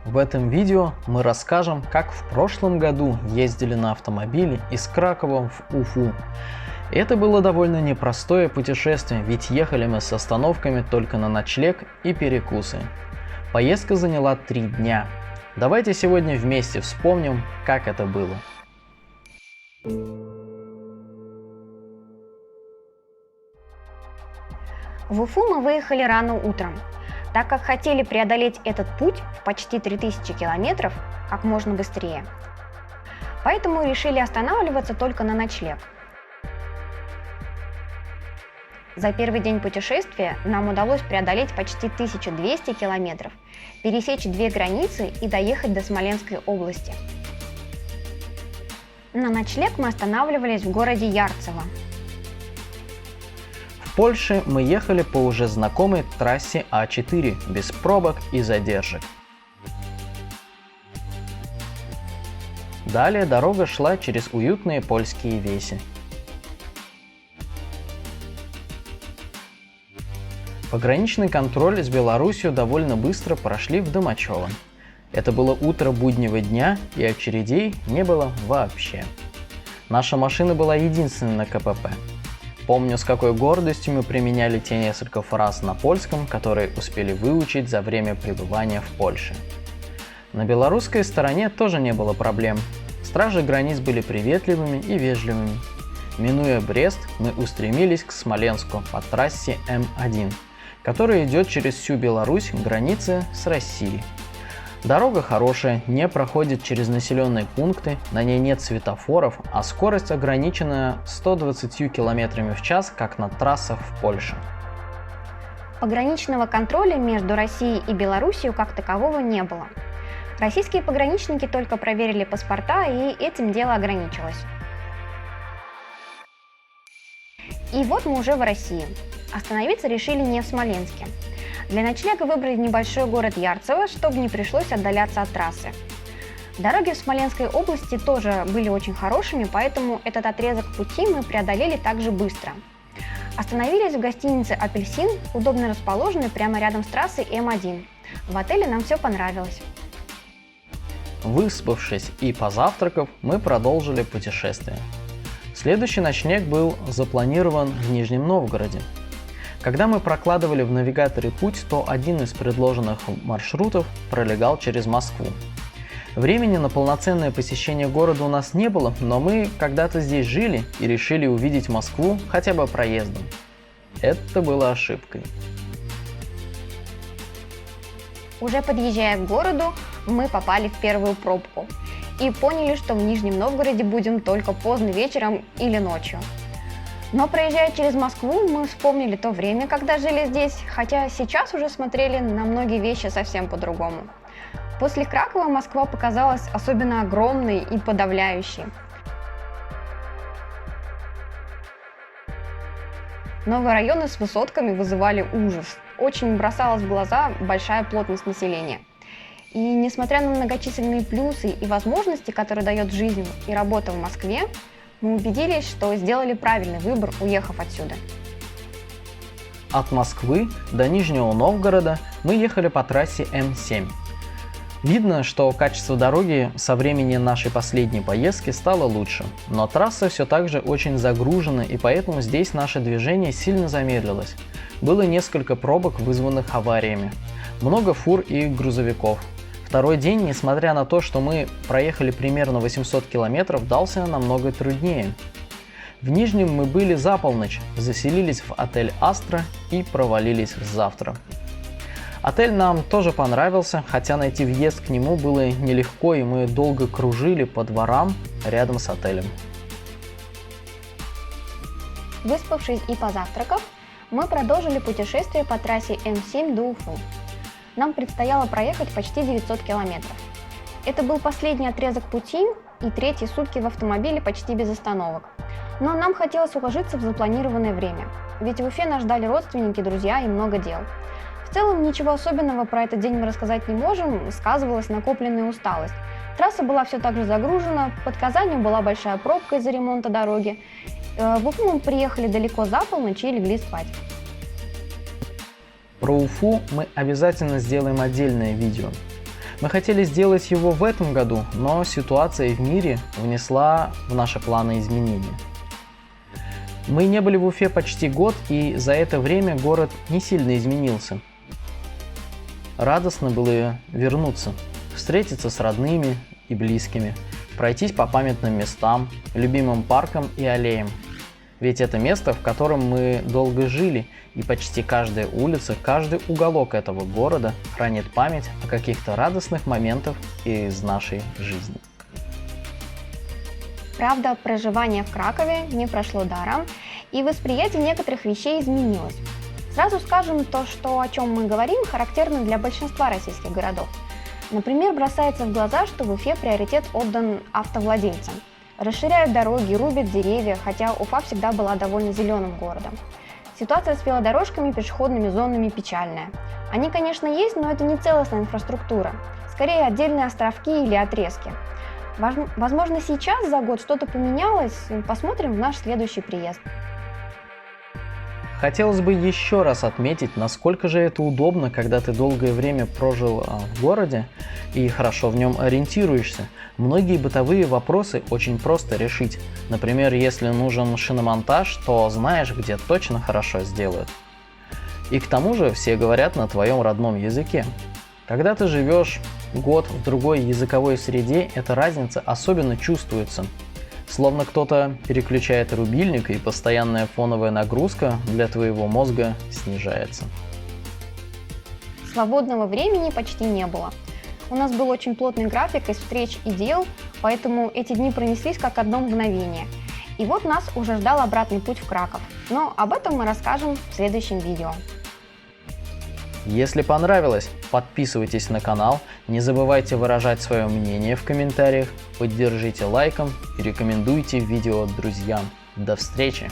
В этом видео мы расскажем, как в прошлом году ездили на автомобиле из Кракова в Уфу. Это было довольно непростое путешествие, ведь ехали мы с остановками только на ночлег и перекусы. Поездка заняла 3 дня. Давайте сегодня вместе вспомним, как это было. В Уфу мы выехали рано утром, так как хотели преодолеть этот путь в почти 3000 километров как можно быстрее. Поэтому решили останавливаться только на ночлег. За первый день путешествия нам удалось преодолеть почти 1200 километров, пересечь 2 границы и доехать до Смоленской области. На ночлег мы останавливались в городе Ярцево. В Польше мы ехали по уже знакомой трассе А4, без пробок и задержек. Далее дорога шла через уютные польские веси. Пограничный контроль с Беларусью довольно быстро прошли в Домачево. Это было утро буднего дня, и очередей не было вообще. Наша машина была единственной на КПП. Помню, с какой гордостью мы применяли те несколько фраз на польском, которые успели выучить за время пребывания в Польше. На белорусской стороне тоже не было проблем. Стражи границ были приветливыми и вежливыми. Минуя Брест, мы устремились к Смоленску по трассе М1, которая идет через всю Беларусь к границе с Россией. Дорога хорошая, не проходит через населенные пункты, на ней нет светофоров, а скорость ограничена 120 км в час, как на трассах в Польше. Пограничного контроля между Россией и Белоруссией как такового не было. Российские пограничники только проверили паспорта, и этим дело ограничилось. И вот мы уже в России. Остановиться решили не в Смоленске. Для ночлега выбрали небольшой город Ярцево, чтобы не пришлось отдаляться от трассы. Дороги в Смоленской области тоже были очень хорошими, поэтому этот отрезок пути мы преодолели также быстро. Остановились в гостинице «Апельсин», удобно расположенной прямо рядом с трассой М1. В отеле нам все понравилось. Выспавшись и позавтракав, мы продолжили путешествие. Следующий ночлег был запланирован в Нижнем Новгороде. Когда мы прокладывали в навигаторе путь, то один из предложенных маршрутов пролегал через Москву. Времени на полноценное посещение города у нас не было, но мы когда-то здесь жили и решили увидеть Москву хотя бы проездом. Это было ошибкой. Уже подъезжая к городу, мы попали в первую пробку и поняли, что в Нижнем Новгороде будем только поздно вечером или ночью. Но проезжая через Москву, мы вспомнили то время, когда жили здесь, хотя сейчас уже смотрели на многие вещи совсем по-другому. После Кракова Москва показалась особенно огромной и подавляющей. Новые районы с высотками вызывали ужас. Очень бросалась в глаза большая плотность населения. И несмотря на многочисленные плюсы и возможности, которые дает жизнь и работа в Москве, мы убедились, что сделали правильный выбор, уехав отсюда. От Москвы до Нижнего Новгорода мы ехали по трассе М7. Видно, что качество дороги со времени нашей последней поездки стало лучше, но трасса все так же очень загружена, и поэтому здесь наше движение сильно замедлилось. Было несколько пробок, вызванных авариями, много фур и грузовиков. Второй день, несмотря на то, что мы проехали примерно 800 километров, дался намного труднее. В Нижнем мы были за полночь, заселились в отель «Астра» и провалились завтра. Отель нам тоже понравился, хотя найти въезд к нему было нелегко, и мы долго кружили по дворам рядом с отелем. Выспавшись и позавтракав, мы продолжили путешествие по трассе М7 до Уфы. Нам предстояло проехать почти 900 километров. Это был последний отрезок пути и 3-й сутки в автомобиле почти без остановок. Но нам хотелось уложиться в запланированное время, ведь в Уфе нас ждали родственники, друзья и много дел. В целом ничего особенного про этот день мы рассказать не можем, сказывалась накопленная усталость. Трасса была все так же загружена, под Казанью была большая пробка из-за ремонта дороги. В Уфу мы приехали далеко за полночь и легли спать. Про Уфу мы обязательно сделаем отдельное видео. Мы хотели сделать его в этом году, но ситуация в мире внесла в наши планы изменения. Мы не были в Уфе почти год, и за это время город не сильно изменился. Радостно было вернуться, встретиться с родными и близкими, пройтись по памятным местам, любимым паркам и аллеям. Ведь это место, в котором мы долго жили, и почти каждая улица, каждый уголок этого города хранит память о каких-то радостных моментах из нашей жизни. Правда, проживание в Кракове не прошло даром, и восприятие некоторых вещей изменилось. Сразу скажем, то, о чем мы говорим, характерно для большинства российских городов. Например, бросается в глаза, что в Уфе приоритет отдан автовладельцам. Расширяют дороги, рубят деревья, хотя Уфа всегда была довольно зеленым городом. Ситуация с велодорожками и пешеходными зонами печальная. Они, конечно, есть, но это не целостная инфраструктура. Скорее, отдельные островки или отрезки. Возможно, сейчас за год что-то поменялось. Посмотрим в наш следующий приезд. Хотелось бы еще раз отметить, насколько же это удобно, когда ты долгое время прожил в городе и хорошо в нем ориентируешься. Многие бытовые вопросы очень просто решить. Например, если нужен шиномонтаж, то знаешь, где точно хорошо сделают. И к тому же все говорят на твоем родном языке. Когда ты живешь год в другой языковой среде, эта разница особенно чувствуется. Словно кто-то переключает рубильник, и постоянная фоновая нагрузка для твоего мозга снижается. Свободного времени почти не было. У нас был очень плотный график из встреч и дел, поэтому эти дни пронеслись как одно мгновение. И вот нас уже ждал обратный путь в Краков. Но об этом мы расскажем в следующем видео. Если понравилось, подписывайтесь на канал, не забывайте выражать свое мнение в комментариях, поддержите лайком и рекомендуйте видео друзьям. До встречи!